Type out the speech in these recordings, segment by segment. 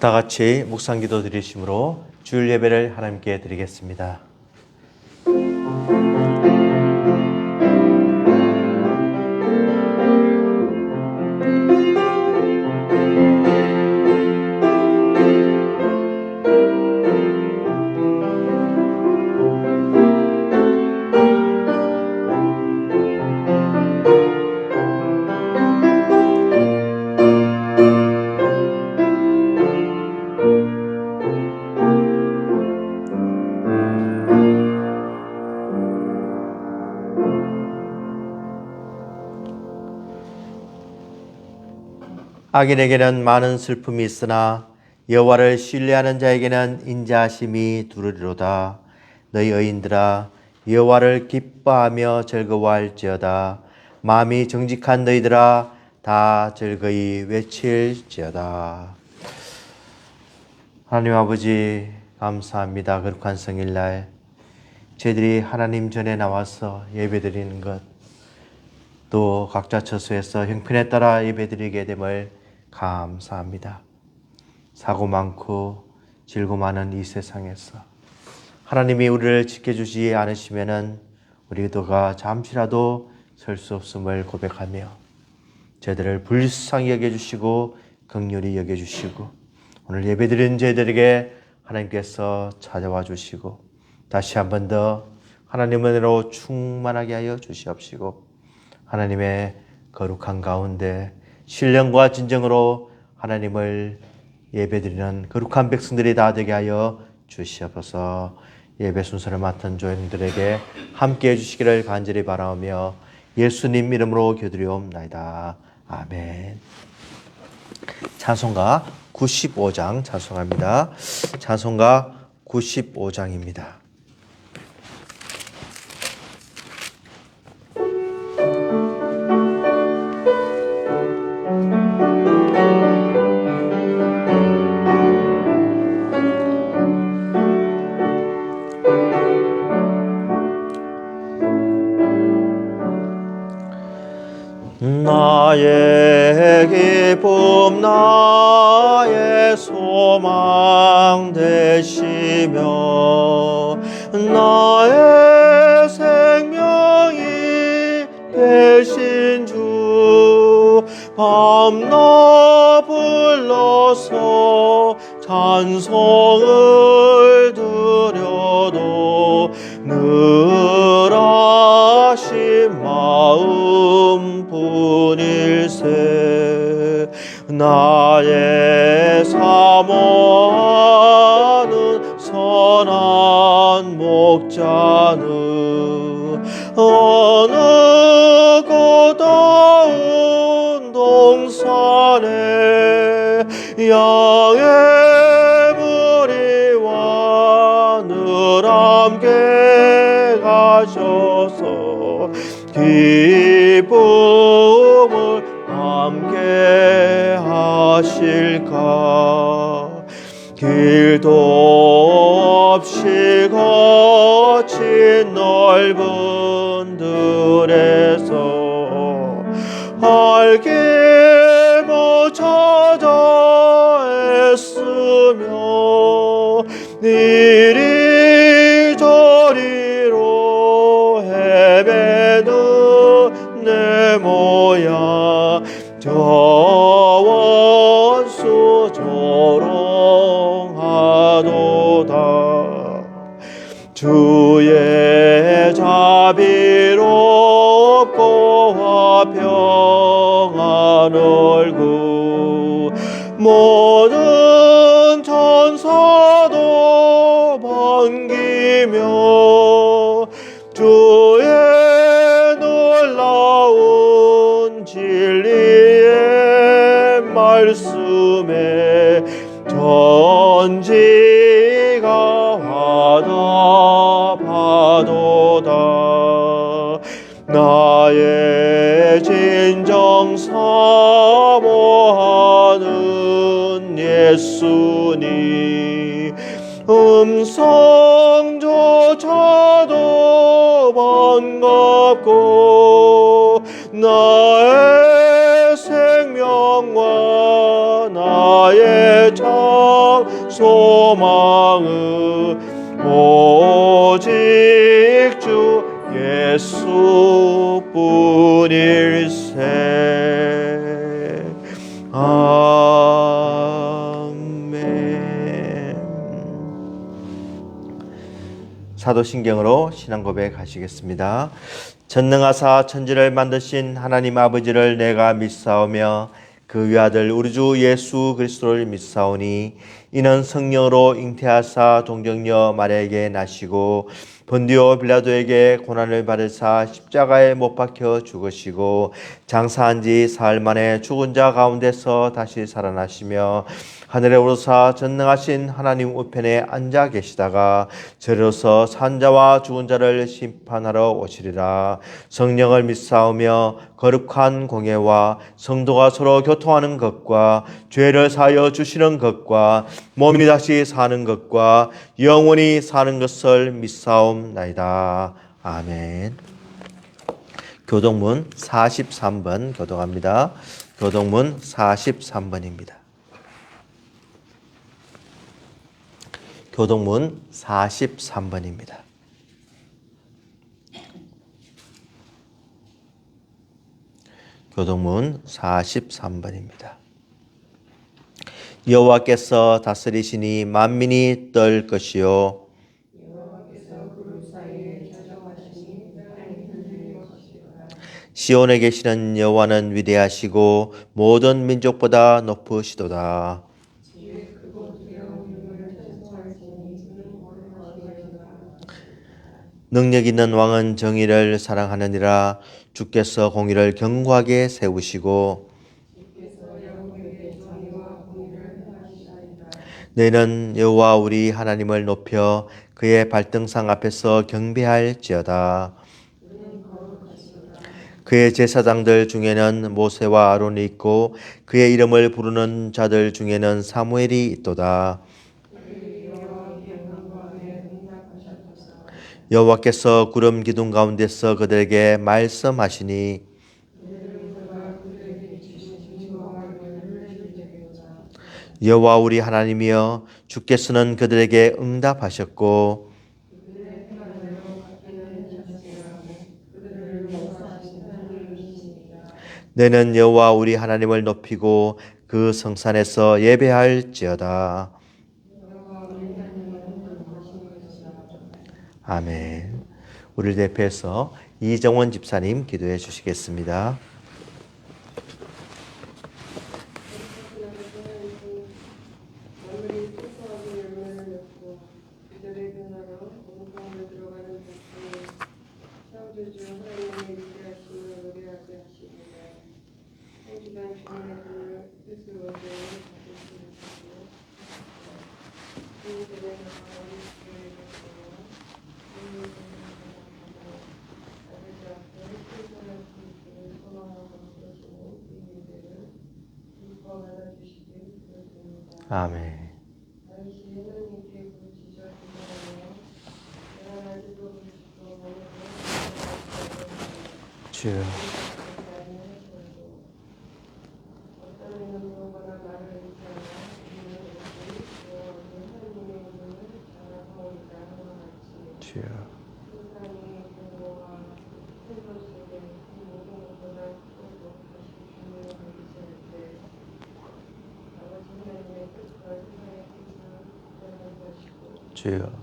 다 같이 묵상기도 드리심으로 주일 예배를 하나님께 드리겠습니다. 악인에게는 많은 슬픔이 있으나 여호와를 신뢰하는 자에게는 인자하심이 두르리로다. 너희 의인들아 여호와를 기뻐하며 즐거워할지어다. 마음이 정직한 너희들아 다 즐거이 외칠지어다. 하나님 아버지 감사합니다. 거룩한 성일날 저희들이 하나님 전에 나와서 예배드리는 것, 또 각자 처소에서 형편에 따라 예배드리게 됨을 감사합니다. 사고 많고 질고 많은 이 세상에서 하나님이 우리를 지켜주지 않으시면은 우리가 잠시라도 설 수 없음을 고백하며 저희들을 불쌍히 여겨주시고 긍휼히 여겨주시고 오늘 예배드린 저희들에게 하나님께서 찾아와 주시고 다시 한 번 더 하나님의 은혜로 충만하게 하여 주시옵시고 하나님의 거룩한 가운데 신령과 진정으로 하나님을 예배드리는 거룩한 백성들이 다 되게 하여 주시옵소서. 예배 순서를 맡은 조형들에게 함께해 주시기를 간절히 바라오며 예수님 이름으로 기도드리옵나이다. 아멘. 찬송가 95장 찬송합니다. 찬송가 95장입니다. 나의 기쁨 나의 소망 되시며 나의 생명이 되신 주 밤낮 불러서 찬송을 드려도 늘 아신 마음 뿐일세. 나의 사모하는 선한 목자는 어느 고다운 동산에 양의 무리와 늘 함께 가셔서 기쁨을 함께 하실까. 길도 없이 거친 넓은 들에서 알게 못 찾아 애쓰며 이리저리로 헤매는 내 모양 저 원수 조롱하도다. 주의 자비롭고 화평한 얼굴 모든 천사도 반기며 주의 놀라운 진리의 말씀에 전지가 화답하도다. 나의 진정 사모하는 예수님 음성조차도 반갑고 나의 생명과 나의 참 소망은 오직 주 예수뿐일세. 아멘. 사도신경으로 신앙 고백하시겠습니다. 전능하사 천지를 만드신 하나님 아버지를 내가 믿사오며 그 외아들 우리 주 예수 그리스도를 믿사오니 이는 성령으로 잉태하사 동정녀 마리아에게 나시고 본디오 빌라도에게 고난을 받으사 십자가에 못 박혀 죽으시고 장사한 지 사흘 만에 죽은 자 가운데서 다시 살아나시며 하늘에 오르사 전능하신 하나님 우편에 앉아 계시다가 저리로서 산 자와 죽은 자를 심판하러 오시리라. 성령을 믿사오며 거룩한 공예와 성도가 서로 교통하는 것과 죄를 사하여 주시는 것과 몸이 다시 사는 것과 영원히 사는 것을 믿사옵나이다. 아멘. 교동문 43번 교독합니다. 교동문 43번입니다. 교동문 43번입니다. 교동문 43번입니다. 여호와께서 다스리시니 만민이 떨 것이요 시온에 계시는 여호와는 위대하시고 모든 민족보다 높으시도다. 능력 있는 왕은 정의를 사랑하느니라. 주께서 공의를 견고하게 세우시고 너희는 여호와 우리 하나님을 높여 그의 발등상 앞에서 경배할지어다. 그의 제사장들 중에는 모세와 아론이 있고 그의 이름을 부르는 자들 중에는 사무엘이 있도다. 여호와께서 구름 기둥 가운데서 그들에게 말씀하시니 여호와 우리 하나님이여 주께서는 그들에게 응답하셨고 너는 여호와 우리 하나님을 높이고 그 성산에서 예배할지어다. 아멘. 우리를 대표해서 이정원 집사님 기도해 주시겠습니다. 아멘. 주여. 주여. 주여.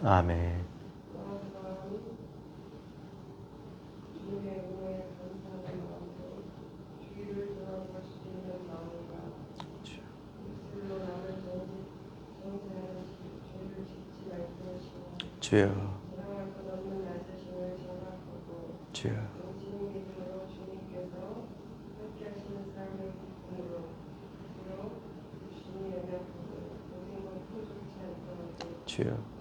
아멘. 주여. 주여. 주여.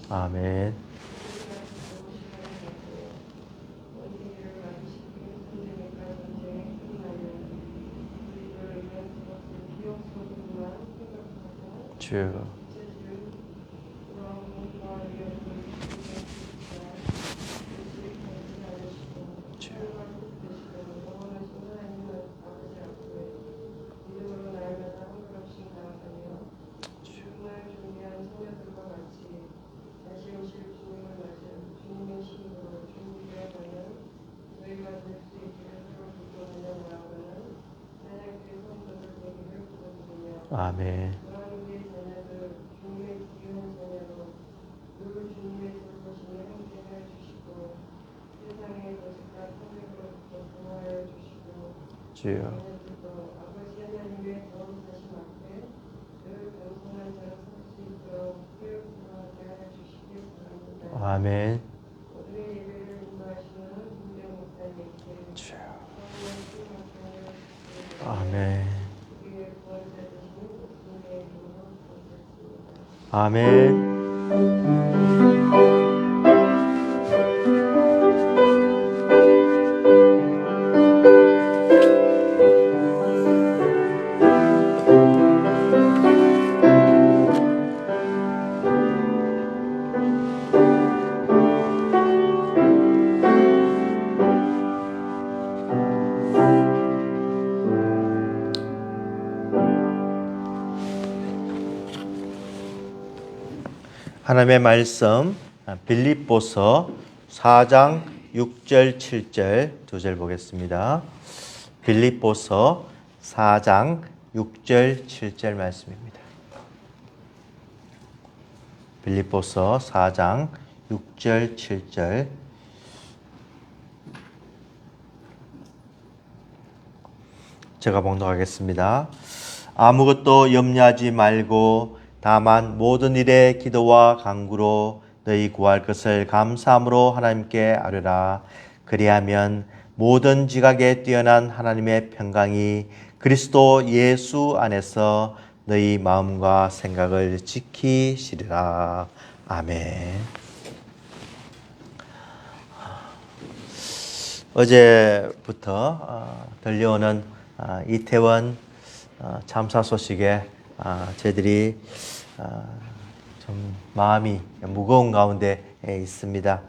아멘. 주여. 아멘. 주여. 아멘. 주여. 아멘. 아멘. 하나님의 말씀 빌립보서 4장 6절 7절 두 절 보겠습니다. 빌립보서 4장 6절 7절 말씀입니다. 빌립보서 4장 6절 7절 제가 봉독하겠습니다. 아무것도 염려하지 말고 다만 모든 일에 기도와 간구로 너희 구할 것을 감사함으로 하나님께 아뢰라. 그리하면 모든 지각에 뛰어난 하나님의 평강이 그리스도 예수 안에서 너희 마음과 생각을 지키시리라. 아멘. 어제부터 들려오는 이태원 참사 소식에 저희들이 좀 마음이 무거운 가운데 있습니다.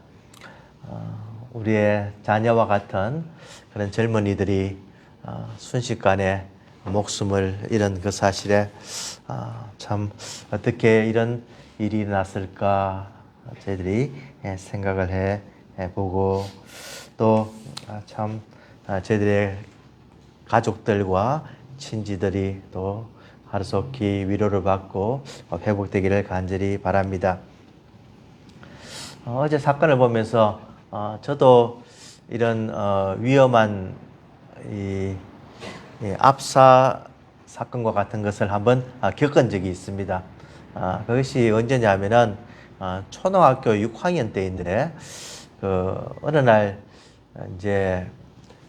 우리의 자녀와 같은 그런 젊은이들이 순식간에 목숨을 잃은 그 사실에 참 어떻게 이런 일이 일어났을까 저희들이 생각을 해보고 또 참 저희들의 가족들과 친지들이 또 하루속히 위로를 받고 회복되기를 간절히 바랍니다. 어제 사건을 보면서 저도 이런 위험한 이 압사 사건과 같은 것을 한번 겪은 적이 있습니다. 그것이 언제냐면은 초등학교 6학년 때인데 어느 날 이제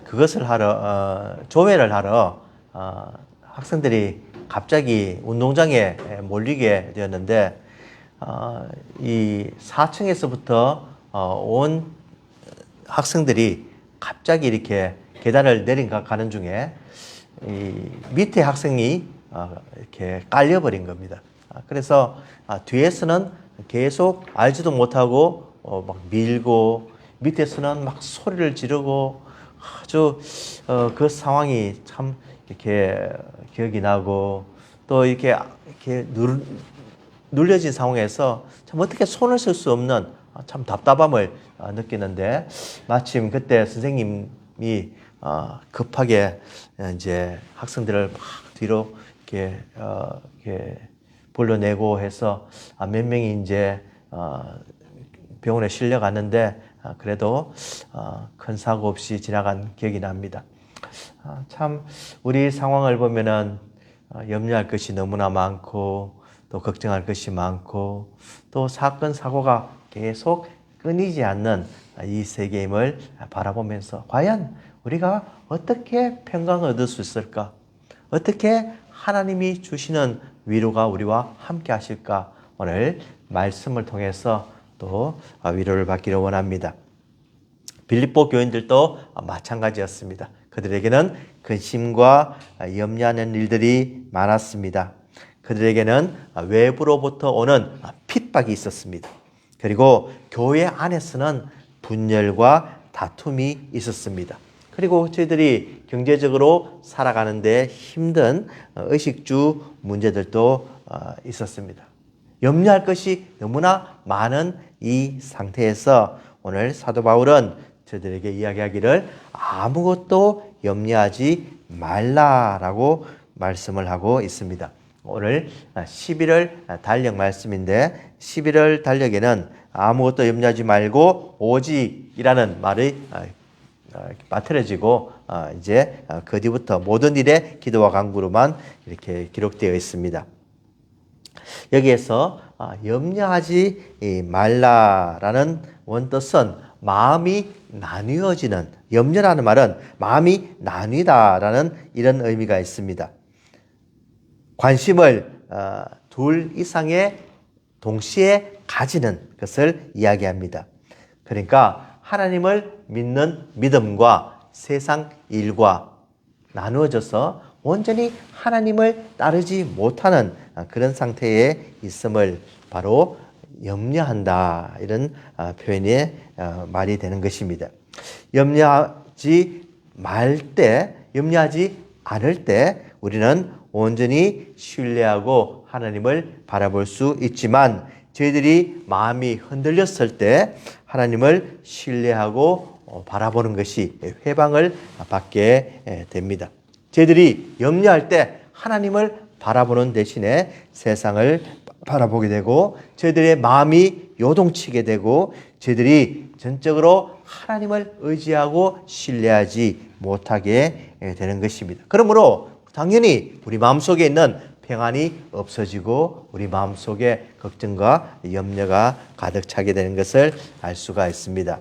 그것을 하러 조회를 하러 학생들이 갑자기 운동장에 몰리게 되었는데 이 4층에서부터 온 학생들이 갑자기 이렇게 계단을 내려가는 중에 이 밑에 학생이 이렇게 깔려버린 겁니다. 그래서 뒤에서는 계속 알지도 못하고 막 밀고 밑에서는 막 소리를 지르고 아주 그 상황이 참 이렇게 기억이 나고 또 이렇게 눌려진 상황에서 참 어떻게 손을 쓸 수 없는 참 답답함을 느끼는데 마침 그때 선생님이 급하게 이제 학생들을 막 뒤로 이렇게 불러내고 해서 몇 명이 이제 병원에 실려갔는데 그래도 큰 사고 없이 지나간 기억이 납니다. 참 우리 상황을 보면은 염려할 것이 너무나 많고 또 걱정할 것이 많고 또 사건 사고가 계속 끊이지 않는 이 세계임을 바라보면서 과연 우리가 어떻게 평강을 얻을 수 있을까? 어떻게 하나님이 주시는 위로가 우리와 함께 하실까? 오늘 말씀을 통해서 또 위로를 받기를 원합니다. 빌립보 교인들도 마찬가지였습니다. 그들에게는 근심과 염려하는 일들이 많았습니다. 그들에게는 외부로부터 오는 핍박이 있었습니다. 그리고 교회 안에서는 분열과 다툼이 있었습니다. 그리고 저희들이 경제적으로 살아가는데 힘든 의식주 문제들도 있었습니다. 염려할 것이 너무나 많은 이 상태에서 오늘 사도 바울은 저희들에게 이야기하기를 아무것도 염려하지 말라라고 말씀을 하고 있습니다. 오늘 11월 달력 말씀인데 11월 달력에는 아무것도 염려하지 말고 오직이라는 말이 맞춰지고 이제 그 뒤부터 모든 일에 기도와 간구로만 이렇게 기록되어 있습니다. 여기에서 염려하지 말라라는 원뜻은 마음이 나뉘어지는, 염려라는 말은 마음이 나뉘다라는 이런 의미가 있습니다. 관심을 둘 이상의 동시에 가지는 것을 이야기합니다. 그러니까 하나님을 믿는 믿음과 세상 일과 나누어져서 온전히 하나님을 따르지 못하는 그런 상태에 있음을 바로 염려한다, 이런 표현이 말이 되는 것입니다. 염려하지 않을 때 우리는 온전히 신뢰하고 하나님을 바라볼 수 있지만, 저희들이 마음이 흔들렸을 때 하나님을 신뢰하고 바라보는 것이 회방을 받게 됩니다. 저희들이 염려할 때 하나님을 바라보는 대신에 세상을 바라보게 되고, 저희들의 마음이 요동치게 되고, 저희들이 전적으로 하나님을 의지하고 신뢰하지 못하게 되는 것입니다. 그러므로 당연히 우리 마음속에 있는 평안이 없어지고 우리 마음속에 걱정과 염려가 가득 차게 되는 것을 알 수가 있습니다.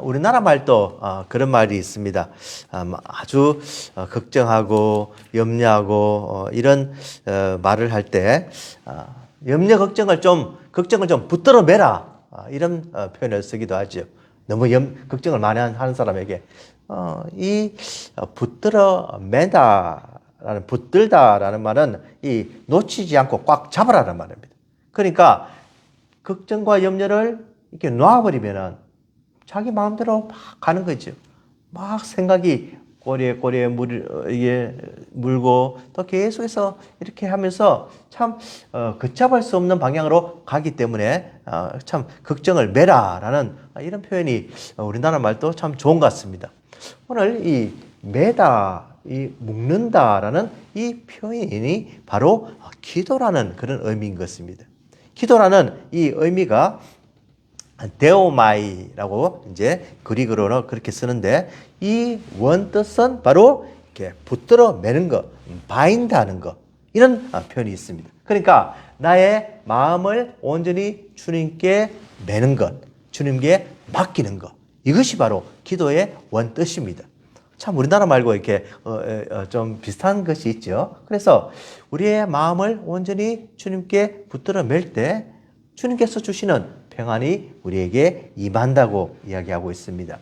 우리나라 말도 그런 말이 있습니다. 아주 걱정하고 염려하고 이런 말을 할 때 염려 걱정을 좀 붙들어 매라, 이런 표현을 쓰기도 하죠. 너무 걱정을 많이 하는 사람에게 이 붙들어 매다라는, 붙들다라는 말은 이 놓치지 않고 꽉 잡으라는 말입니다. 그러니까 걱정과 염려를 이렇게 놔버리면은 자기 마음대로 막 가는 거죠. 막 생각이 꼬리에 물고 또 계속해서 이렇게 하면서 참 걷잡을 수 없는 방향으로 가기 때문에 참 걱정을 매라라는 이런 표현이 우리나라 말도 참 좋은 것 같습니다. 오늘 이 매다, 이 묶는다라는 이 표현이 바로 기도라는 그런 의미인 것입니다. 기도라는 이 의미가 데오마이라고 이제 그리그로는 그렇게 쓰는데, 이 원뜻은 바로 이렇게 붙들어 매는 것, 바인드하는 것, 이런 표현이 있습니다. 그러니까 나의 마음을 온전히 주님께 매는 것, 주님께 맡기는 것, 이것이 바로 기도의 원뜻입니다. 참 우리나라 말고 이렇게 좀 비슷한 것이 있죠. 그래서 우리의 마음을 온전히 주님께 붙들어 맬 때 주님께서 주시는 평안이 우리에게 임한다고 이야기하고 있습니다.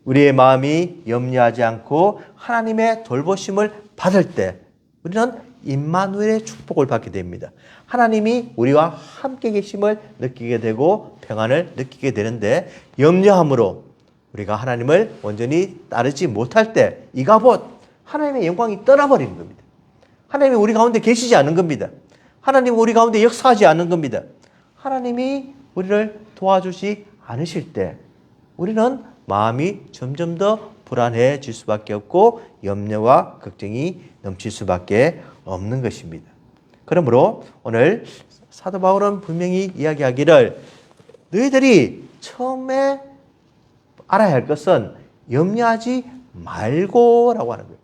우리의 마음이 염려하지 않고 하나님의 돌보심을 받을 때 우리는 임마누엘의 축복을 받게 됩니다. 하나님이 우리와 함께 계심을 느끼게 되고 평안을 느끼게 되는데, 염려함으로 우리가 하나님을 온전히 따르지 못할 때 이가봇 하나님의 영광이 떠나버리는 겁니다. 하나님이 우리 가운데 계시지 않는 겁니다. 하나님이 우리 가운데 역사하지 않는 겁니다. 하나님이 우리를 도와주지 않으실 때 우리는 마음이 점점 더 불안해질 수밖에 없고 염려와 걱정이 넘칠 수밖에 없는 것입니다. 그러므로 오늘 사도 바울은 분명히 이야기하기를, 너희들이 처음에 알아야 할 것은 염려하지 말고라고 하는 거예요.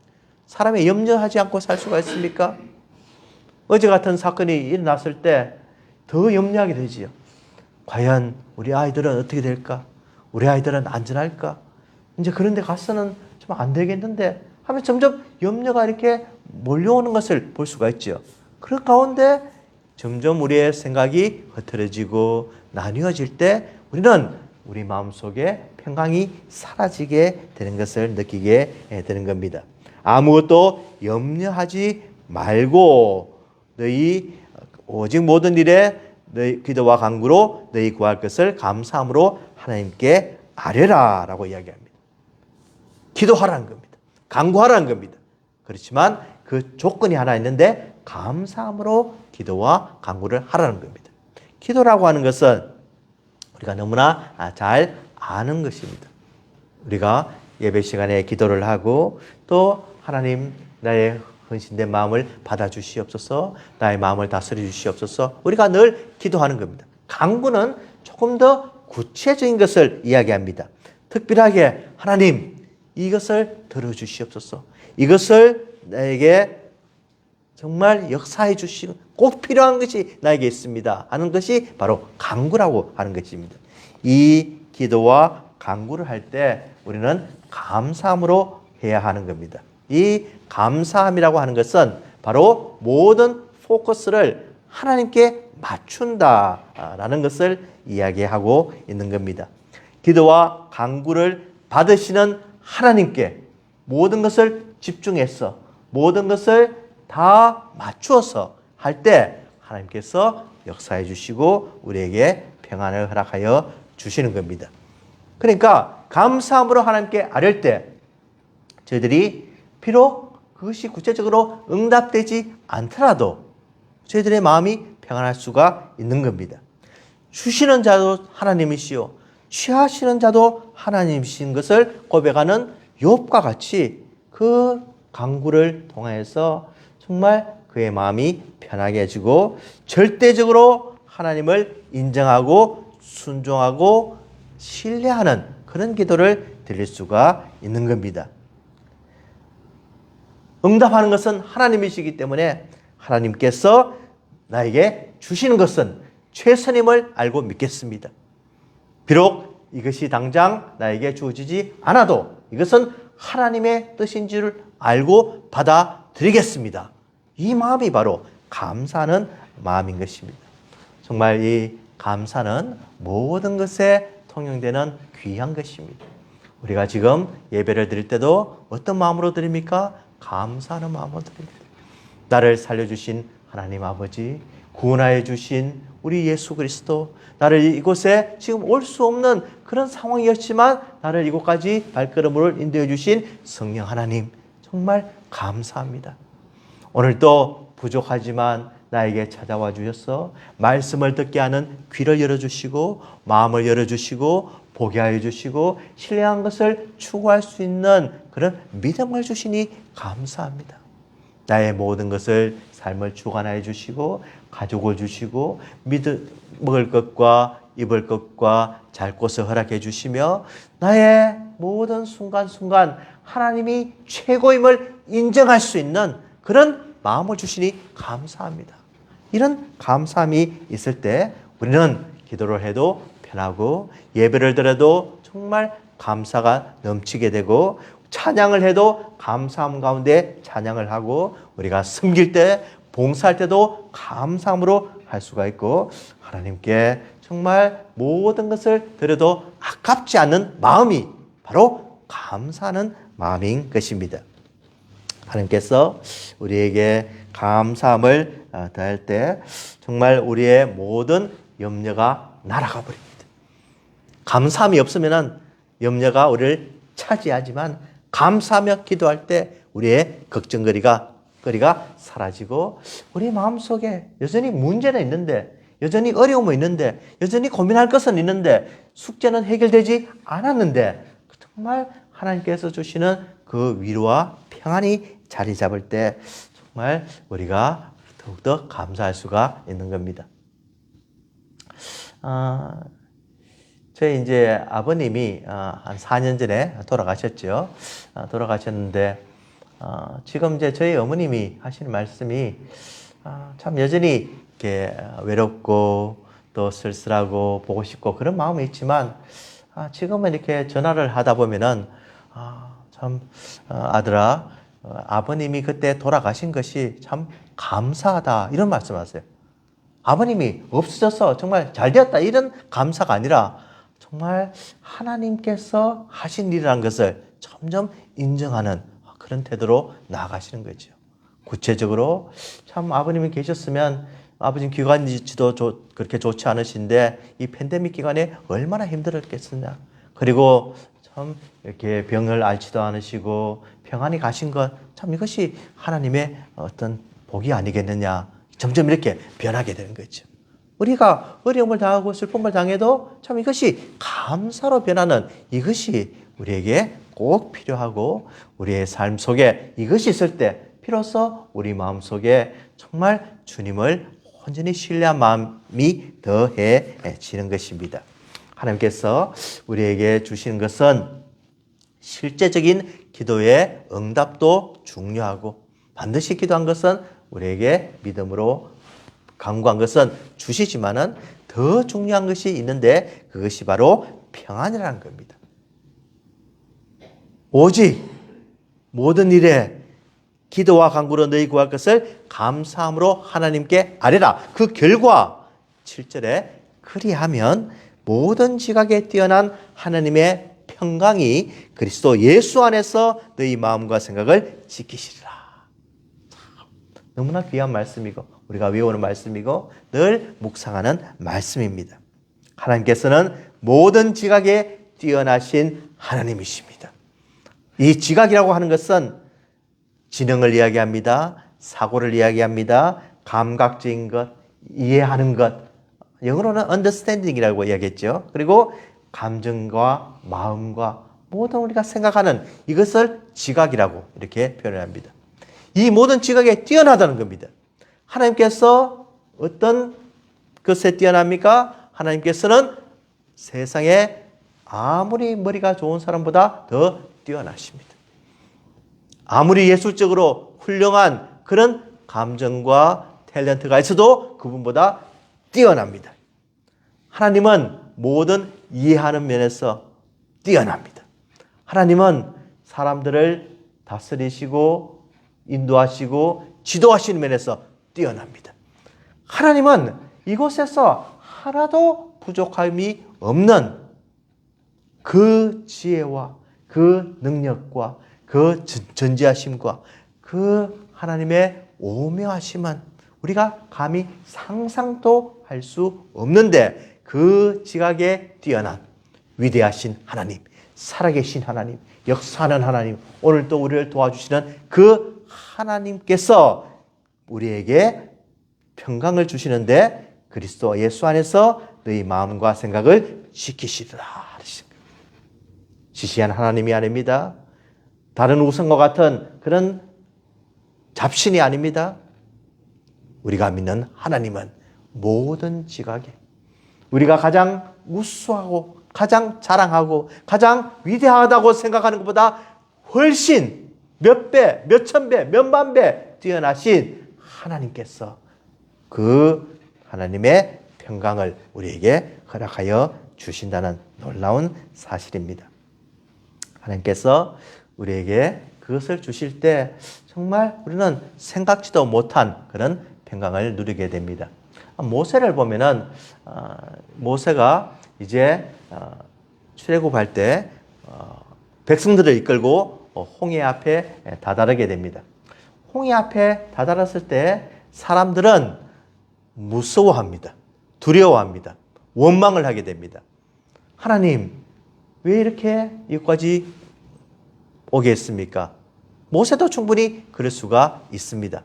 사람이 염려하지 않고 살 수가 있습니까? 어제 같은 사건이 일어났을 때 더 염려하게 되지요. 과연 우리 아이들은 어떻게 될까? 우리 아이들은 안전할까? 이제 그런 데 가서는 좀 안 되겠는데 하면 점점 염려가 이렇게 몰려오는 것을 볼 수가 있죠. 그런 가운데 점점 우리의 생각이 흐트러지고 나뉘어질 때 우리는 우리 마음속에 평강이 사라지게 되는 것을 느끼게 되는 겁니다. 아무것도 염려하지 말고 너희 오직 모든 일에 너희 기도와 간구로 너희 구할 것을 감사함으로 하나님께 아뢰라 라고 이야기합니다. 기도하라는 겁니다. 간구하라는 겁니다. 그렇지만 그 조건이 하나 있는데 감사함으로 기도와 간구를 하라는 겁니다. 기도라고 하는 것은 우리가 너무나 잘 아는 것입니다. 우리가 예배 시간에 기도를 하고 또 하나님 나의 헌신된 마음을 받아주시옵소서, 나의 마음을 다스려 주시옵소서, 우리가 늘 기도하는 겁니다. 간구는 조금 더 구체적인 것을 이야기합니다. 특별하게 하나님 이것을 들어주시옵소서, 이것을 나에게 정말 역사해 주시고 꼭 필요한 것이 나에게 있습니다 하는 것이 바로 간구라고 하는 것입니다. 이 기도와 간구를 할 때 우리는 감사함으로 해야 하는 겁니다. 이 감사함이라고 하는 것은 바로 모든 포커스를 하나님께 맞춘다라는 것을 이야기하고 있는 겁니다. 기도와 간구를 받으시는 하나님께 모든 것을 집중해서 모든 것을 다 맞추어서 할 때 하나님께서 역사해 주시고 우리에게 평안을 허락하여 주시는 겁니다. 그러니까 감사함으로 하나님께 아뢰 때 저희들이 비록 그것이 구체적으로 응답되지 않더라도 저희들의 마음이 평안할 수가 있는 겁니다. 주시는 자도 하나님이시요 취하시는 자도 하나님이신 것을 고백하는 욥과 같이 그 간구를 통해서 정말 그의 마음이 편하게 해지고 절대적으로 하나님을 인정하고 순종하고 신뢰하는 그런 기도를 드릴 수가 있는 겁니다. 응답하는 것은 하나님이시기 때문에 하나님께서 나에게 주시는 것은 최선임을 알고 믿겠습니다. 비록 이것이 당장 나에게 주어지지 않아도 이것은 하나님의 뜻인 줄 알고 받아들이겠습니다. 이 마음이 바로 감사하는 마음인 것입니다. 정말 이 감사는 모든 것에 통용되는 귀한 것입니다. 우리가 지금 예배를 드릴 때도 어떤 마음으로 드립니까? 감사하는 마음으로 드립니다. 나를 살려주신 하나님 아버지, 구원하여 주신 우리 예수 그리스도, 나를 이곳에 지금 올 수 없는 그런 상황이었지만 나를 이곳까지 발걸음을 인도해 주신 성령 하나님, 정말 감사합니다. 오늘도 부족하지만 나에게 찾아와 주셔서 말씀을 듣게 하는 귀를 열어주시고 마음을 열어주시고 보게 하여 주시고 신뢰한 것을 추구할 수 있는 그런 믿음을 주시니 감사합니다. 나의 모든 것을 삶을 주관하여 주시고 가족을 주시고 먹을 것과 입을 것과 잘 곳을 허락해 주시며 나의 모든 순간순간 하나님이 최고임을 인정할 수 있는 그런 마음을 주시니 감사합니다. 이런 감사함이 있을 때 우리는 기도를 해도 편하고 예배를 드려도 정말 감사가 넘치게 되고 찬양을 해도 감사함 가운데 찬양을 하고 우리가 섬길 때 봉사할 때도 감사함으로 할 수가 있고 하나님께 정말 모든 것을 드려도 아깝지 않는 마음이 바로 감사하는 마음인 것입니다. 하나님께서 우리에게 감사함을 더할 때 정말 우리의 모든 염려가 날아가 버립니다. 감사함이 없으면 염려가 우리를 차지하지만 감사하며 기도할 때 우리의 걱정거리가 사라지고 우리 마음속에 여전히 문제는 있는데 여전히 어려움은 있는데 여전히 고민할 것은 있는데 숙제는 해결되지 않았는데 정말 하나님께서 주시는 그 위로와 평안이 자리 잡을 때 정말 우리가 더욱더 감사할 수가 있는 겁니다. 저희 이제 아버님이 한 4년 전에 돌아가셨죠. 돌아가셨는데 지금 이제 저희 어머님이 하시는 말씀이 참 여전히 이렇게 외롭고 또 쓸쓸하고 보고 싶고 그런 마음이 있지만 지금은 이렇게 전화를 하다 보면은 참 아들아 아버님이 그때 돌아가신 것이 참 감사하다 이런 말씀하세요. 아버님이 없어져서 정말 잘 되었다 이런 감사가 아니라 정말 하나님께서 하신 일이라는 것을 점점 인정하는 그런 태도로 나아가시는 거죠. 구체적으로 참 아버님이 계셨으면 아버님 기관지도 그렇게 좋지 않으신데 이 팬데믹 기간에 얼마나 힘들었겠느냐. 그리고 참 이렇게 병을 앓지도 않으시고 평안히 가신 것 참 이것이 하나님의 어떤 복이 아니겠느냐. 점점 이렇게 변하게 되는 거죠. 우리가 어려움을 당하고 슬픔을 당해도 참 이것이 감사로 변하는 이것이 우리에게 꼭 필요하고 우리의 삶 속에 이것이 있을 때 비로소 우리 마음속에 정말 주님을 온전히 신뢰한 마음이 더해지는 것입니다. 하나님께서 우리에게 주시는 것은 실제적인 기도의 응답도 중요하고 반드시 기도한 것은 우리에게 믿음으로 간구한 것은 주시지만은 더 중요한 것이 있는데 그것이 바로 평안이라는 겁니다. 오직 모든 일에 기도와 간구로 너희 구할 것을 감사함으로 하나님께 아뢰라. 그 결과 7절에 그리하면 모든 지각에 뛰어난 하나님의 평강이 그리스도 예수 안에서 너희 마음과 생각을 지키시리라. 너무나 귀한 말씀이고 우리가 외우는 말씀이고 늘 묵상하는 말씀입니다. 하나님께서는 모든 지각에 뛰어나신 하나님이십니다. 이 지각이라고 하는 것은 지능을 이야기합니다. 사고를 이야기합니다. 감각적인 것, 이해하는 것, 영어로는 understanding이라고 이야기했죠. 그리고 감정과 마음과 모든 우리가 생각하는 이것을 지각이라고 이렇게 표현을 합니다. 이 모든 지각에 뛰어나다는 겁니다. 하나님께서 어떤 것에 뛰어납니까? 하나님께서는 세상에 아무리 머리가 좋은 사람보다 더 뛰어나십니다. 아무리 예술적으로 훌륭한 그런 감정과 탤런트가 있어도 그분보다 뛰어납니다. 하나님은 모든 이해하는 면에서 뛰어납니다. 하나님은 사람들을 다스리시고 인도하시고 지도하시는 면에서 뛰어납니다. 하나님은 이곳에서 하나도 부족함이 없는 그 지혜와 그 능력과 그 전지하심과 그 하나님의 오묘하심은 우리가 감히 상상도 할 수 없는데 그 지각에 뛰어난 위대하신 하나님, 살아계신 하나님, 역사하는 하나님, 오늘 또 우리를 도와주시는 그 하나님께서 우리에게 평강을 주시는데 그리스도 예수 안에서 너희 마음과 생각을 지키시리라. 지시한 하나님이 아닙니다. 다른 우상과 같은 그런 잡신이 아닙니다. 우리가 믿는 하나님은 모든 지각에 우리가 가장 우수하고 가장 자랑하고 가장 위대하다고 생각하는 것보다 훨씬 몇 배, 몇 천 배, 몇만 배 뛰어나신 하나님께서 그 하나님의 평강을 우리에게 허락하여 주신다는 놀라운 사실입니다. 하나님께서 우리에게 그것을 주실 때 정말 우리는 생각지도 못한 그런 평강을 누리게 됩니다. 모세를 보면은 모세가 이제 출애굽할 때 백성들을 이끌고 홍해 앞에 다다르게 됩니다. 홍해 앞에 다다랐을 때 사람들은 무서워합니다. 두려워합니다. 원망을 하게 됩니다. 하나님, 왜 이렇게 여기까지 오게 했습니까? 모세도 충분히 그럴 수가 있습니다.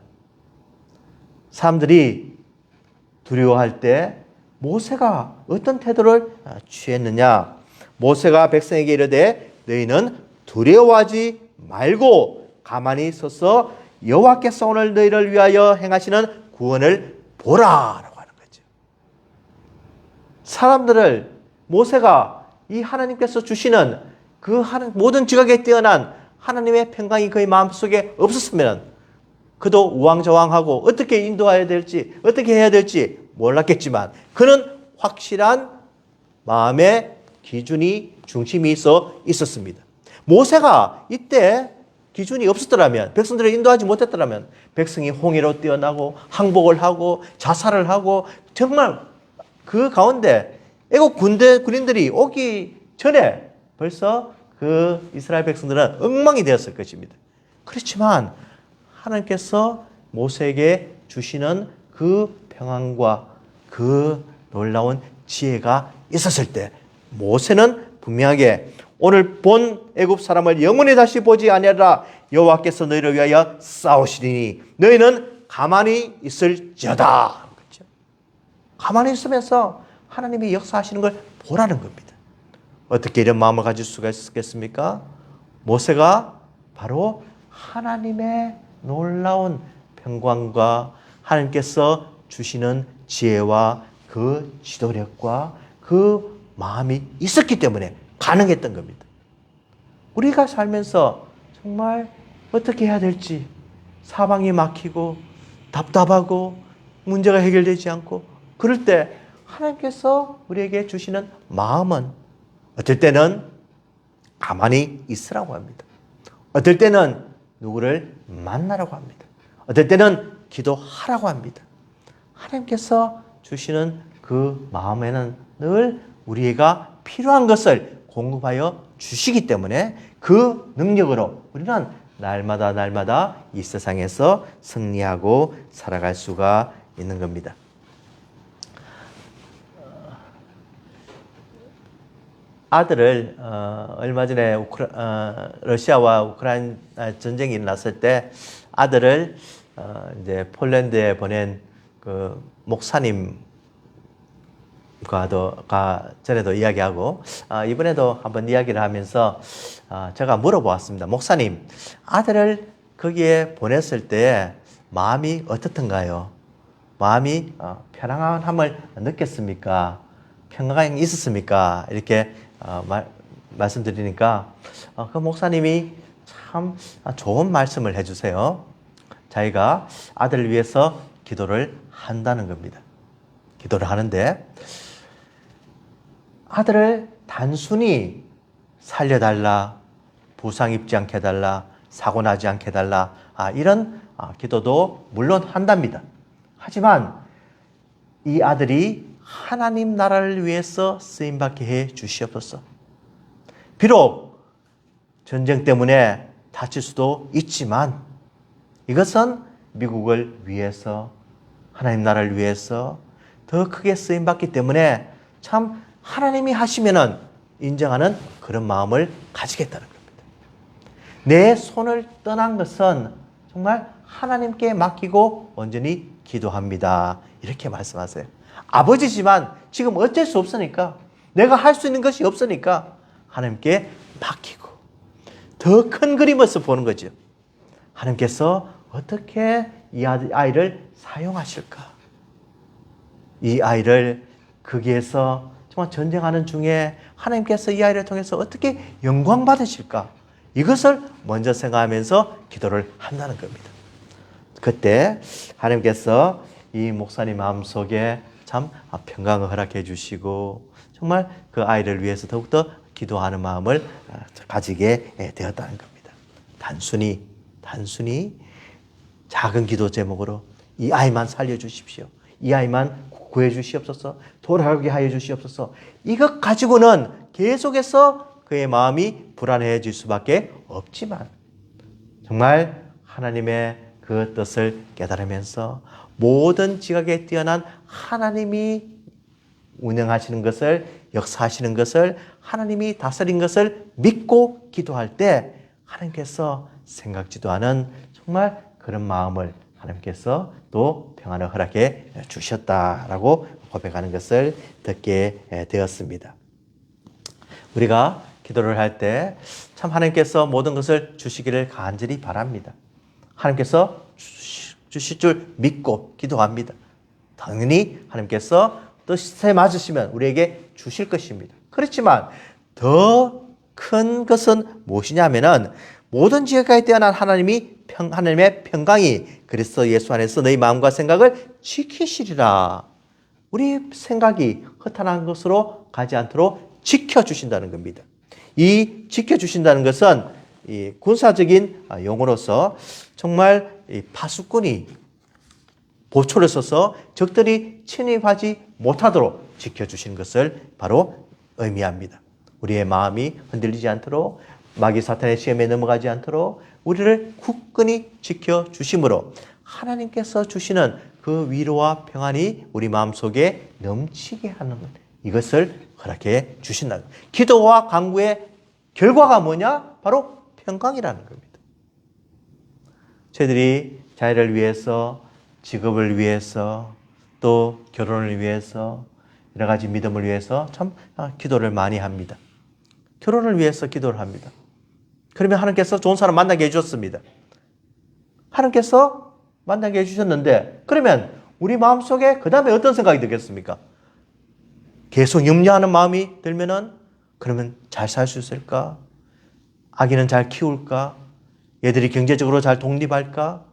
사람들이 두려워할 때 모세가 어떤 태도를 취했느냐? 모세가 백성에게 이르되 너희는 두려워하지 말고 가만히 서서 여호와께서 오늘 너희를 위하여 행하시는 구원을 보라라고 하는 거죠. 사람들을 모세가 이 하나님께서 주시는 그 모든 지각에 뛰어난 하나님의 평강이 그의 마음속에 없었으면 그도 우왕좌왕하고 어떻게 인도해야 될지 어떻게 해야 될지 몰랐겠지만 그는 확실한 마음의 기준이 중심이 있었습니다. 모세가 이때 기준이 없었더라면 백성들을 인도하지 못했더라면 백성이 홍해로 뛰어나고 항복을 하고 자살을 하고 정말 그 가운데 애국 군인들이 오기 전에 벌써 그 이스라엘 백성들은 엉망이 되었을 것입니다. 그렇지만 하나님께서 모세에게 주시는 그 평안과 그 놀라운 지혜가 있었을 때 모세는 분명하게 오늘 본 애굽 사람을 영원히 다시 보지 아니하리라. 여호와께서 너희를 위하여 싸우시리니 너희는 가만히 있을지어다. 그렇죠? 가만히 있으면서 하나님이 역사하시는 걸 보라는 겁니다. 어떻게 이런 마음을 가질 수가 있겠습니까? 모세가 바로 하나님의 놀라운 평강과 하나님께서 주시는 지혜와 그 지도력과 그 마음이 있었기 때문에 가능했던 겁니다. 우리가 살면서 정말 어떻게 해야 될지 사방이 막히고 답답하고 문제가 해결되지 않고 그럴 때 하나님께서 우리에게 주시는 마음은 어떨 때는 가만히 있으라고 합니다. 어떨 때는 누구를 만나라고 합니다. 어떨 때는 기도하라고 합니다. 하나님께서 주시는 그 마음에는 늘 우리가 필요한 것을 공급하여 주시기 때문에 그 능력으로 우리는 날마다 이 세상에서 승리하고 살아갈 수가 있는 겁니다. 아들을 얼마 전에 러시아와 우크라이나 전쟁이 일어났을 때 아들을 이제 폴란드에 보낸 그 목사님과도 전에도 이야기하고 이번에도 한번 이야기를 하면서 제가 물어보았습니다. 목사님, 아들을 거기에 보냈을 때 마음이 어떻던가요? 마음이 편안함을 느꼈습니까? 평강이 있었습니까? 이렇게 말씀드리니까 그 목사님이 참 좋은 말씀을 해주세요. 자기가 아들을 위해서 기도를 한다는 겁니다. 기도를 하는데 아들을 단순히 살려달라, 부상 입지 않게 해달라, 사고 나지 않게 해달라 이런 기도도 물론 한답니다. 하지만 이 아들이 하나님 나라를 위해서 쓰임받게 해 주시옵소서. 비록 전쟁 때문에 다칠 수도 있지만 이것은 미국을 위해서 하나님 나라를 위해서 더 크게 쓰임받기 때문에 참 하나님이 하시면은 인정하는 그런 마음을 가지겠다는 겁니다. 내 손을 떠난 것은 정말 하나님께 맡기고 온전히 기도합니다. 이렇게 말씀하세요. 아버지지만 지금 어쩔 수 없으니까 내가 할 수 있는 것이 없으니까 하나님께 맡기고 더 큰 그림에서 보는 거죠. 하나님께서 어떻게 이 아이를 사용하실까? 이 아이를 거기에서 정말 전쟁하는 중에 하나님께서 이 아이를 통해서 어떻게 영광 받으실까? 이것을 먼저 생각하면서 기도를 한다는 겁니다. 그때 하나님께서 이 목사님 마음속에 참 평강을 허락해 주시고 정말 그 아이를 위해서 더욱더 기도하는 마음을 가지게 되었다는 겁니다. 단순히 작은 기도 제목으로 이 아이만 살려주십시오. 이 아이만 구해 주시옵소서. 돌아가게 하여 주시옵소서. 이것 가지고는 계속해서 그의 마음이 불안해질 수밖에 없지만 정말 하나님의 그 뜻을 깨달으면서 모든 지각에 뛰어난 하나님이 운영하시는 것을, 역사하시는 것을, 하나님이 다스린 것을 믿고 기도할 때 하나님께서 생각지도 않은 정말 그런 마음을 하나님께서 또 평안을 허락해 주셨다라고 고백하는 것을 듣게 되었습니다. 우리가 기도를 할 때 참 하나님께서 모든 것을 주시기를 간절히 바랍니다. 하나님께서 주실 줄 믿고 기도합니다. 당연히 하나님께서 뜻에 맞으시면 우리에게 주실 것입니다. 그렇지만 더 큰 것은 무엇이냐면은 모든 지혜가에 뛰어난 하나님의 평강이 그리스도 예수 안에서 너희 마음과 생각을 지키시리라. 우리 생각이 허탄한 것으로 가지 않도록 지켜주신다는 겁니다. 이 지켜주신다는 것은 이 군사적인 용어로서 정말 이 파수꾼이 보초를 써서 적들이 침입하지 못하도록 지켜주시는 것을 바로 의미합니다. 우리의 마음이 흔들리지 않도록 마귀 사탄의 시험에 넘어가지 않도록 우리를 굳건히 지켜주심으로 하나님께서 주시는 그 위로와 평안이 우리 마음속에 넘치게 하는 것, 이것을 허락해 주신다. 기도와 간구의 결과가 뭐냐? 바로 평강이라는 겁니다. 저희들이 자녀를 위해서, 직업을 위해서, 또 결혼을 위해서, 여러 가지 믿음을 위해서 참 기도를 많이 합니다. 결혼을 위해서 기도를 합니다. 그러면 하나님께서 좋은 사람 만나게 해주셨습니다. 하나님께서 만나게 해주셨는데, 그러면 우리 마음속에 그 다음에 어떤 생각이 들겠습니까? 계속 염려하는 마음이 들면은, 그러면 잘 살 수 있을까? 아기는 잘 키울까? 얘들이 경제적으로 잘 독립할까?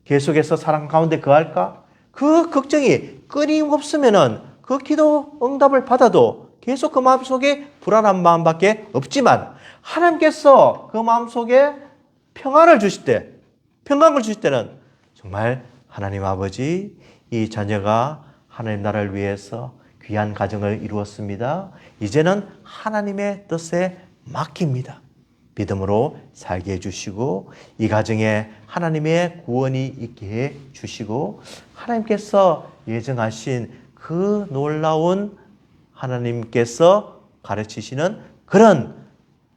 계속해서 사랑 가운데 거할까? 그 걱정이 끊임없으면은 그 기도 응답을 받아도 계속 그 마음속에 불안한 마음밖에 없지만, 하나님께서 그 마음속에 평안을 주실 때, 평강을 주실 때는 정말 하나님 아버지, 이 자녀가 하나님 나라를 위해서 귀한 가정을 이루었습니다. 이제는 하나님의 뜻에 맡깁니다. 믿음으로 살게 해주시고, 이 가정에 하나님의 구원이 있게 해주시고, 하나님께서 예정하신 그 놀라운 하나님께서 가르치시는 그런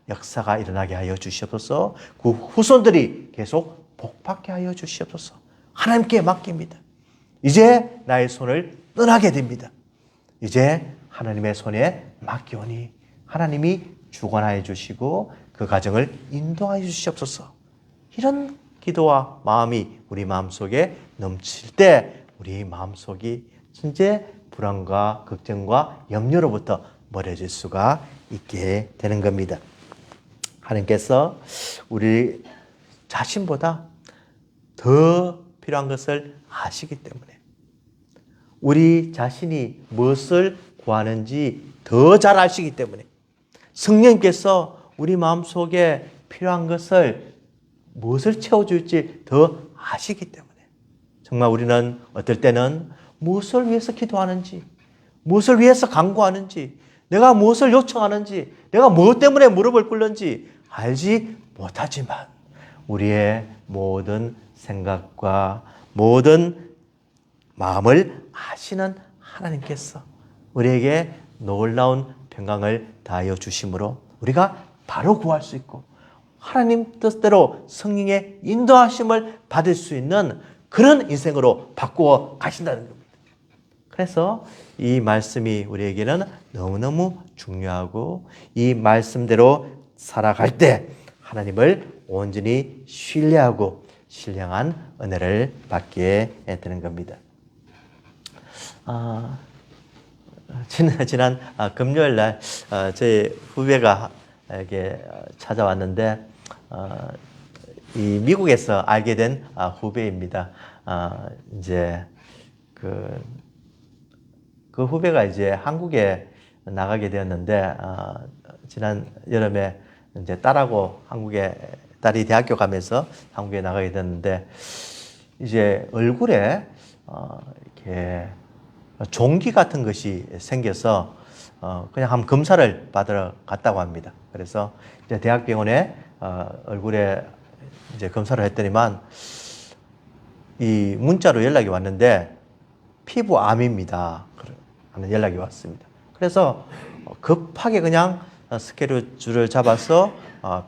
역사가 일어나게 하여 주시옵소서. 그 후손들이 계속 복받게 하여 주시옵소서. 하나님께 맡깁니다. 이제 나의 손을 떠나게 됩니다. 이제 하나님의 손에 맡기오니 하나님이 주관하여 주시고 그 가정을 인도하여 주시옵소서. 이런 기도와 마음이 우리 마음속에 넘칠 때 우리 마음속이 진짜 불안과 걱정과 염려로부터 멀어질 수가 있게 되는 겁니다. 하나님께서 우리 자신보다 더 필요한 것을 아시기 때문에, 우리 자신이 무엇을 구하는지 더 잘 아시기 때문에, 성령님께서 우리 마음속에 필요한 것을 무엇을 채워줄지 더 아시기 때문에, 정말 우리는 어떨 때는 무엇을 위해서 기도하는지, 무엇을 위해서 간구하는지, 내가 무엇을 요청하는지, 내가 무엇 때문에 무릎을 꿇는지 알지 못하지만, 우리의 모든 생각과 모든 마음을 아시는 하나님께서 우리에게 놀라운 평강을 다하여 주심으로 우리가 바로 구할 수 있고 하나님 뜻대로 성령의 인도하심을 받을 수 있는 그런 인생으로 바꾸어 가신다는 겁니다. 그래서 이 말씀이 우리에게는 너무너무 중요하고, 이 말씀대로 살아갈 때 하나님을 온전히 신뢰하고 신령한 은혜를 받게 되는 겁니다. 지난 금요일 날 저희 후배가 이렇게 찾아왔는데, 이 미국에서 알게 된 후배입니다. 이제 그 후배가 이제 한국에 나가게 되었는데, 지난 여름에 이제 딸이 대학교 가면서 한국에 나가게 됐는데, 이제 얼굴에 이렇게 종기 같은 것이 생겨서 그냥 한번 검사를 받으러 갔다고 합니다. 그래서 이제 대학병원에 얼굴에 이제 검사를 했더니만 이 문자로 연락이 왔는데 피부암입니다 하는 연락이 왔습니다. 그래서 급하게 그냥 스케줄을 잡아서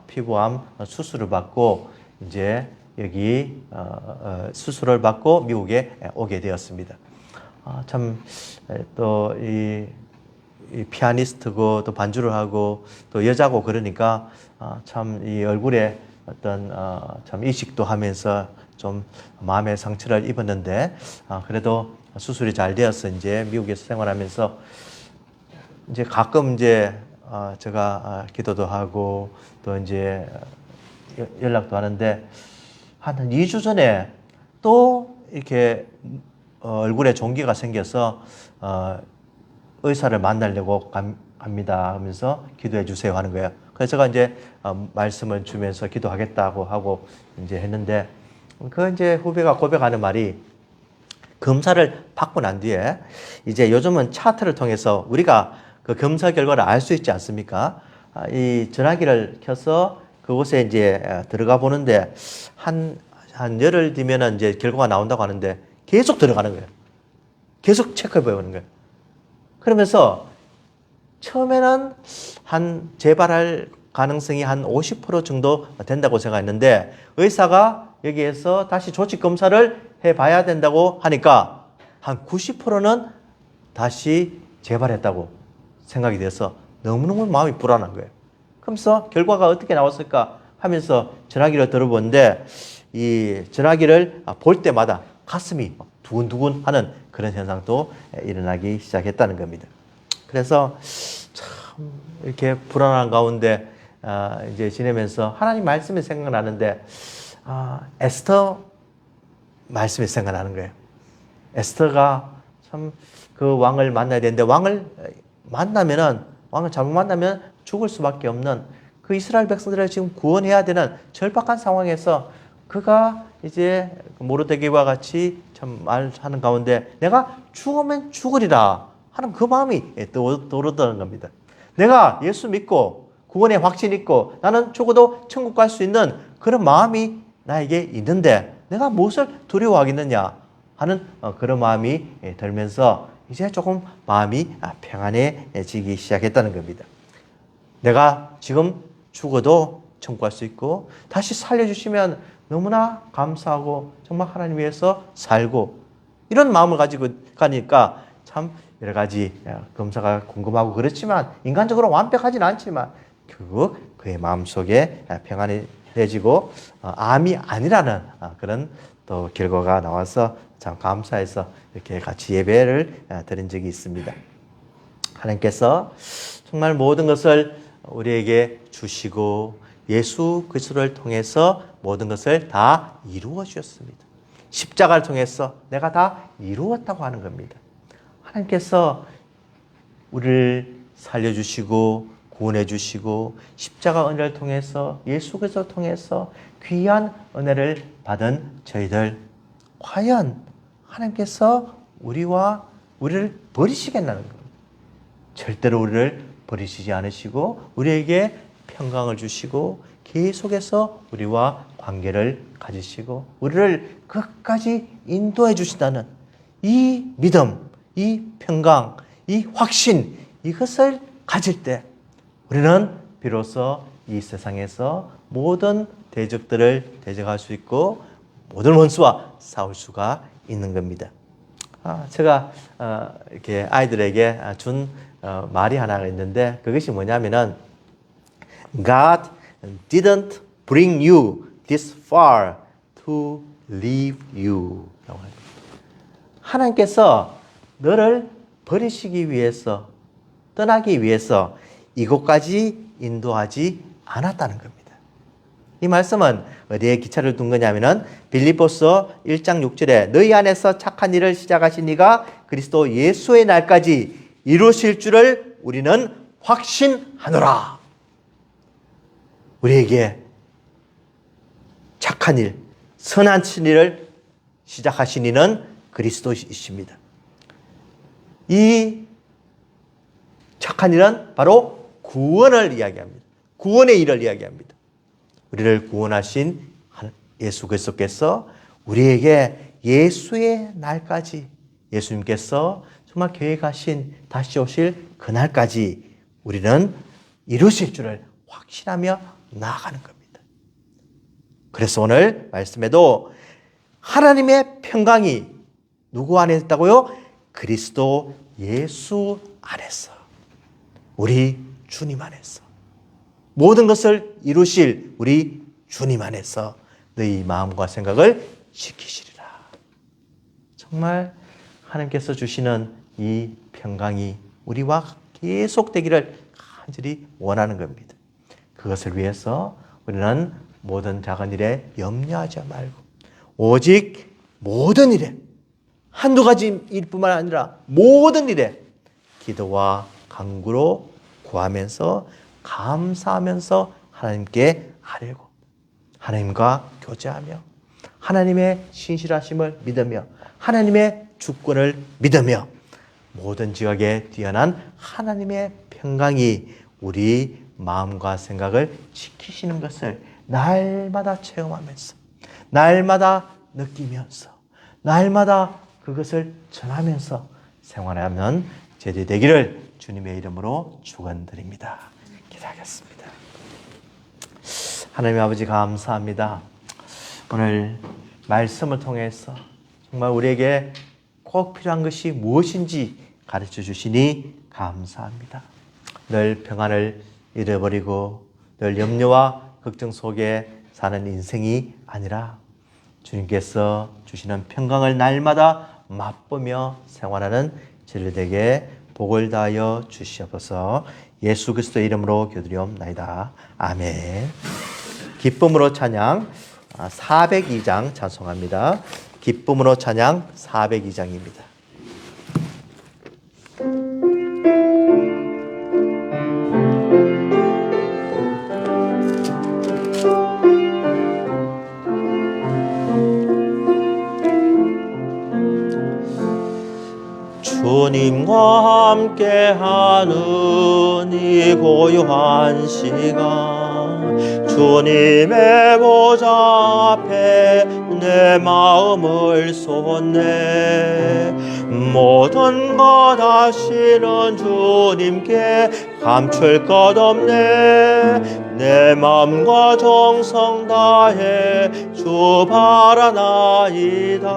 피부암 수술을 받고 이제 여기 수술을 받고 미국에 오게 되었습니다. 참 또 이 피아니스트고 또 반주를 하고 또 여자고 그러니까 참 이 얼굴에 어떤 참 이식도 하면서 좀 마음의 상처를 입었는데, 그래도 수술이 잘 되어서 이제 미국에서 생활하면서 이제 가끔 이제 제가 기도도 하고 또 이제 연락도 하는데, 한 2주 전에 또 이렇게 얼굴에 종기가 생겨서 의사를 만나려고 갑니다 하면서 기도해 주세요 하는 거예요. 그래서 제가 이제 말씀을 주면서 기도하겠다고 하고 이제 했는데, 그 이제 후배가 고백하는 말이, 검사를 받고 난 뒤에 이제 요즘은 차트를 통해서 우리가 그 검사 결과를 알 수 있지 않습니까? 이 전화기를 켜서 그곳에 이제 들어가 보는데 한 한 열흘 뒤면은 이제 결과가 나온다고 하는데 계속 들어가는 거예요. 계속 체크해 보는 거예요. 그러면서 처음에는 한 재발할 가능성이 한 50% 정도 된다고 생각했는데 의사가 여기에서 다시 조직 검사를 해봐야 된다고 하니까 한 90%는 다시 재발했다고 생각이 돼서 너무너무 마음이 불안한 거예요. 그러면서 결과가 어떻게 나왔을까 하면서 전화기를 들어보는데 이 전화기를 볼 때마다 가슴이 두근두근 하는 그런 현상도 일어나기 시작했다는 겁니다. 그래서 참 이렇게 불안한 가운데 이제 지내면서 하나님 말씀이 생각나는데 에스터 말씀이 생각나는 거예요. 에스터가 참 그 왕을 만나야 되는데 왕을 잘못 만나면 죽을 수밖에 없는 그 이스라엘 백성들을 지금 구원해야 되는 절박한 상황에서 그가 이제 모르드게와 같이 참 말하는 가운데 내가 죽으면 죽으리라 하는 그 마음이 떠오르던 겁니다. 내가 예수 믿고 구원의 확신 있고 나는 죽어도 천국 갈 수 있는 그런 마음이 나에게 있는데 내가 무엇을 두려워하겠느냐 하는 그런 마음이 들면서 이제 조금 마음이 평안해지기 시작했다는 겁니다. 내가 지금 죽어도 천국 갈 수 있고 다시 살려주시면 너무나 감사하고 정말 하나님 위해서 살고 이런 마음을 가지고 가니까 참 여러 가지 검사가 궁금하고 그렇지만 인간적으로 완벽하진 않지만 결국 그의 마음속에 평안해지고 암이 아니라는 그런 또 결과가 나와서 참 감사해서 이렇게 같이 예배를 드린 적이 있습니다. 하나님께서 정말 모든 것을 우리에게 주시고 예수 그리스도를 통해서 모든 것을 다 이루어 주셨습니다. 십자가를 통해서 내가 다 이루었다고 하는 겁니다. 하나님께서 우리를 살려주시고 구원해 주시고 십자가 은혜를 통해서 예수 그리스도를 통해서 귀한 은혜를 받은 저희들 과연 하나님께서 우리를 버리시겠다는 겁니다. 절대로 우리를 버리시지 않으시고 우리에게 평강을 주시고 계속해서 우리와 관계를 가지시고 우리를 끝까지 인도해 주신다는 이 믿음, 이 평강, 이 확신 이것을 가질 때 우리는 비로소 이 세상에서 모든 대적들을 대적할 수 있고 모든 원수와 싸울 수가 있는 겁니다. 제가 이렇게 아이들에게 준 말이 하나가 있는데 그것이 뭐냐면은 God didn't bring you this far to leave you. 하나님께서 너를 버리시기 위해서 떠나기 위해서 이곳까지 인도하지 않았다는 겁니다. 이 말씀은 어디에 기차를 둔 거냐면은 빌립보서 1장 6절에 너희 안에서 착한 일을 시작하신 이가 그리스도 예수의 날까지 이루실 줄을 우리는 확신하노라. 우리에게 착한 일, 선한 일을 시작하신 이는 그리스도이십니다. 이 착한 일은 바로 구원을 이야기합니다. 구원의 일을 이야기합니다. 우리를 구원하신 예수 그리스도께서 우리에게 예수의 날까지 예수님께서 정말 계획하신 다시 오실 그날까지 우리는 이루실 줄을 확신하며 나아가는 겁니다. 그래서 오늘 말씀에도 하나님의 평강이 누구 안에 있다고요? 그리스도 예수 안에서 우리 주님 안에서 모든 것을 이루실 우리 주님 안에서 너희 마음과 생각을 지키시리라. 정말 하나님께서 주시는 이 평강이 우리와 계속되기를 간절히 원하는 겁니다. 그것을 위해서 우리는 모든 작은 일에 염려하지 말고 오직 모든 일에 한두 가지 일뿐만 아니라 모든 일에 기도와 간구로 구하면서 감사하면서 하나님께 아뢰고 하나님과 교제하며 하나님의 신실하심을 믿으며 하나님의 주권을 믿으며 모든 지각에 뛰어난 하나님의 평강이 우리 마음과 생각을 지키시는 것을 날마다 체험하면서 날마다 느끼면서 날마다 그것을 전하면서 생활하면 저희들이 되기를 주님의 이름으로 축원드립니다. 기도하겠습니다. 하나님 아버지 감사합니다. 오늘 말씀을 통해서 정말 우리에게 꼭 필요한 것이 무엇인지 가르쳐 주시니 감사합니다. 늘 평안을 잃어버리고 늘 염려와 걱정 속에 사는 인생이 아니라 주님께서 주시는 평강을 날마다 맛보며 생활하는 저희들에게 복을 다하여 주시옵소서. 예수 그리스도의 이름으로 기도드리옵나이다. 아멘. 기쁨으로 찬양 402장 찬송합니다. 기쁨으로 찬양 402장입니다. 주님과 함께하는 이 고요한 시간, 주님의 보좌 앞에 내 마음을 쏟네. 모든 것 아시는 주님께 감출 것 없네. 내 마음과 정성 다해 주 바라나이다.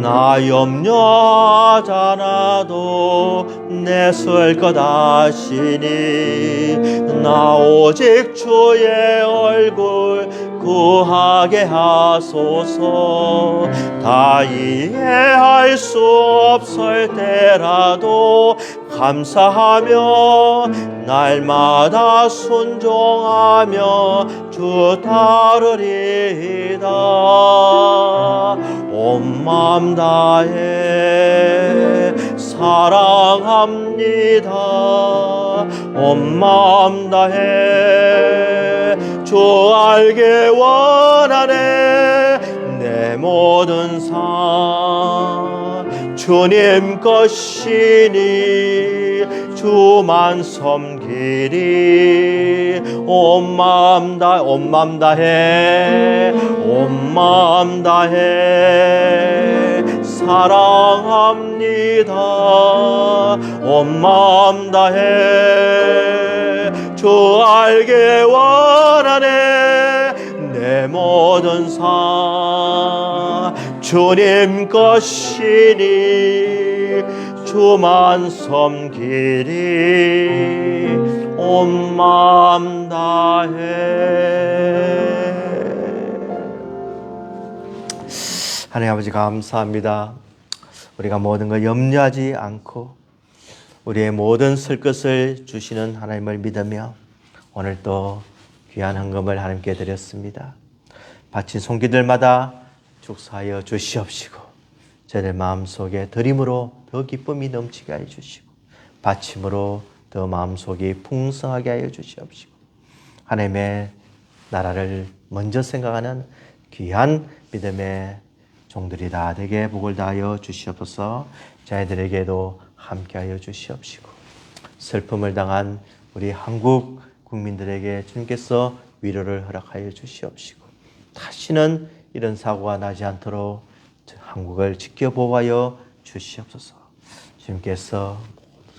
나 염려하지 않아도 내 쓸 것 아시니 나 오직 주의 얼굴 구하게 하소서. 다 이해할 수 없을 때라도 감사하며 날마다 순종하며 주 따르리이다. 온 마음 다해 사랑합니다. 온 마음 다해 주 알게 원하네. 내 모든 삶 주님 것이니 주만 섬기리. 온 마음 다해 온 마음 다해 사랑합니다. 온 마음 다해 주 알게 원하네. 내 모든 삶 주님 것이니 주만 섬기리. 온 마음 다해. 하나님 아버지 감사합니다. 우리가 모든 걸 염려하지 않고 우리의 모든 쓸 것을 주시는 하나님을 믿으며 오늘 또 귀한 헌금을 하나님께 드렸습니다. 바친 손길들마다 축사하여 주시옵시고 저희들 마음속에 드림으로 더 기쁨이 넘치게 하여 주시고 바침으로 더 마음속이 풍성하게 하여 주시옵시고 하나님의 나라를 먼저 생각하는 귀한 믿음의 종들이 다 되게 복을 다하여 주시옵소서. 저희들에게도 함께하여 주시옵시고 슬픔을 당한 우리 한국 국민들에게 주님께서 위로를 허락하여 주시옵시고 다시는 이런 사고가 나지 않도록 한국을 지켜보아여 주시옵소서. 주님께서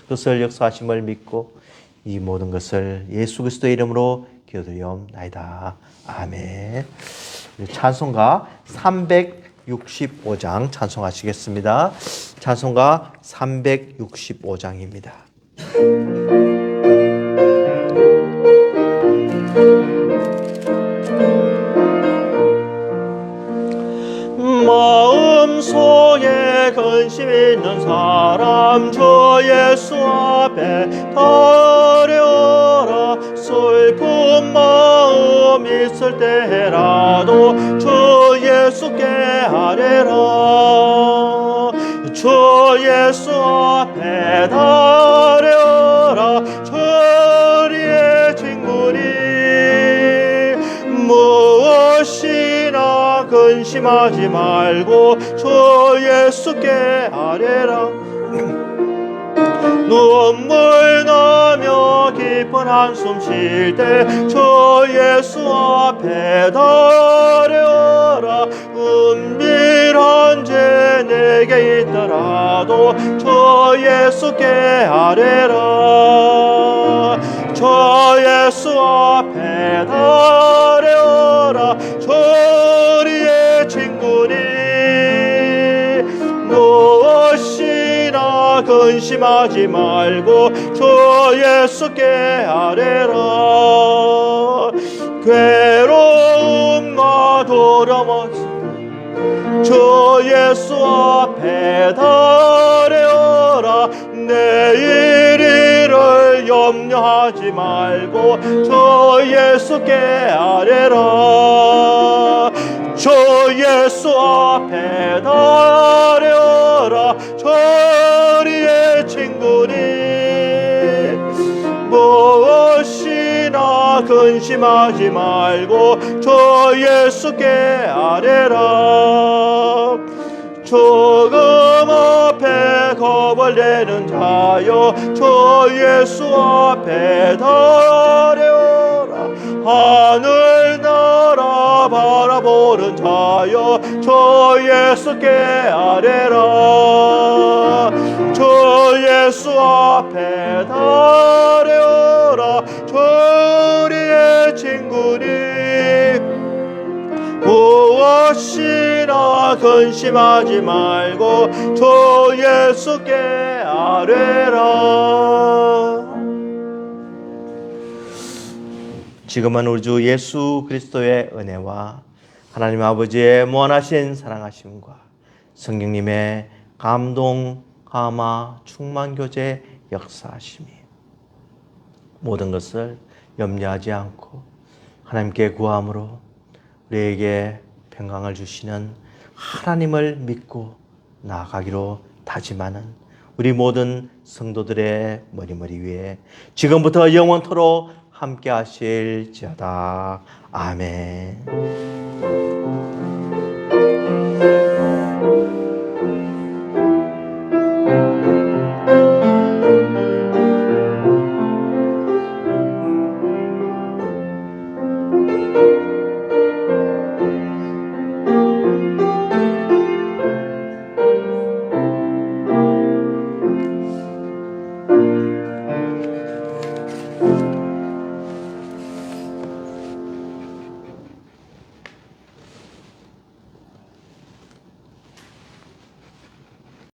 그것을 역사하심을 믿고 이 모든 것을 예수 그리스도의 이름으로 기도드리옵나이다. 아멘. 찬송가 365장 찬송하시겠습니다. 찬송가 365장입니다. 마음속에 근심 있는 사람 주 예수 앞에 드려라. 슬픈 마음 있을 때라도 주 예수께 아뢰라. 주 예수 앞에 드려라. 주의 직분이 무엇이나 근심하지 말고 주 예수께 아뢰라. 눈물 나며 깊은 한숨 쉴 때 저 예수 앞에 달려라. 은밀한 죄 내게 있더라도 저 예수께 아뢰라. 저 예수 앞에 달려라. 저리의 친구니 무엇이나 근심하지 말고 저 예수께 아뢰라. 괴로움과 두려움 저 예수 앞에 달려라. 내일 일을 염려하지 말고 저 예수께 아뢰라. 저 예수 앞에 달려라. 저리의 친구니 무엇이나 근심하지 말고 저 예수께 아뢰라. 조금 앞에 겁을 내는 자여 저 예수 앞에 달려라. 하늘나라 바라보는 자여 저 예수께 아뢰라. 저 예수 앞에 달려라. 저리의 친구니 무엇이나 근심하지 말고 저 예수께 아뢰라. 지금은 우리 주 예수 그리스도의 은혜와 하나님 아버지의 무한하신 사랑하심과 성령님의 감동, 감화, 충만 교제 역사하심이 모든 것을 염려하지 않고 하나님께 구함으로 우리에게 평강을 주시는 하나님을 믿고 나아가기로 다짐하는 우리 모든 성도들의 머리 위에 지금부터 영원토록 함께 하실지어다. 아멘.